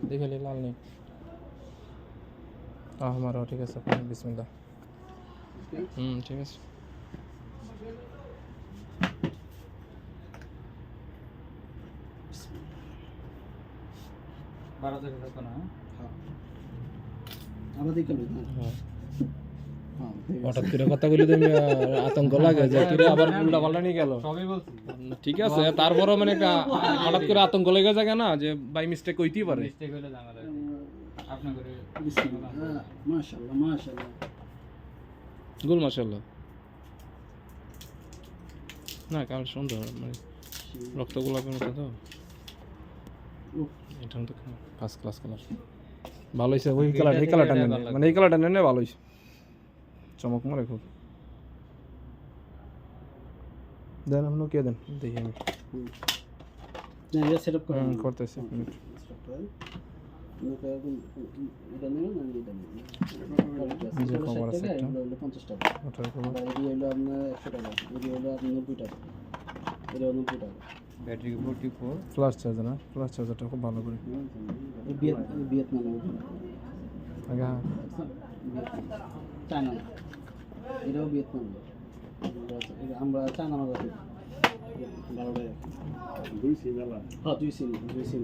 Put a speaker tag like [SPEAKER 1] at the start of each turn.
[SPEAKER 1] দেখে লি লাল নেই আমারও ঠিক আছে বিসমিল্লাহ ঠিক আছে হঠাৎ করে কথা বলি তুমি আতঙ্ক লাগে যে কিরে আবার উল্টা পাল্টা নিয়ে গেল
[SPEAKER 2] সবই বলছি
[SPEAKER 1] ঠিক আছে তারপরও মানে একটা হঠাৎ করে আতঙ্ক লেগে যায় না যে বাই মিস্টেক হইতেই পারে
[SPEAKER 2] মিস্টেক হইলে ঝামেলা আপনি করে
[SPEAKER 3] মাশাআল্লাহ মাশাআল্লাহ
[SPEAKER 1] গুল মাশাআল্লাহ না কাল সুন্দর মানে রক্ত গোলাপের মতো তো এটা তো ফার্স্ট ক্লাস কালার ভালো হয়েছে ওই কালার এই কালারটা নেন মানে এই কালারটা নেন ভালো হয়েছে চমক মারে খুব দেন আপনি কে দেন দেখি আমি
[SPEAKER 3] না এটা সেটআপ করেন
[SPEAKER 1] করতেছি মিনিট
[SPEAKER 3] এটা নেন না এটা নেন
[SPEAKER 1] যে কভার আছে এটা
[SPEAKER 3] 50 টাকা
[SPEAKER 1] ওটার কভার
[SPEAKER 3] এটা হলো আপনার 100 টাকা এটা হলো আপনার 90 টাকা এটা 90 টাকা
[SPEAKER 2] ব্যাটারি 44
[SPEAKER 1] ফ্লাশ চার্জার না ফ্লাশ চার্জারটা খুব ভালো করে
[SPEAKER 3] ভিয়েতনাম
[SPEAKER 1] আগে
[SPEAKER 3] চায়না এটাও ভিয়েতনাম আমরা চায়না ভালো দুই সিম হ্যাঁ দুই সিম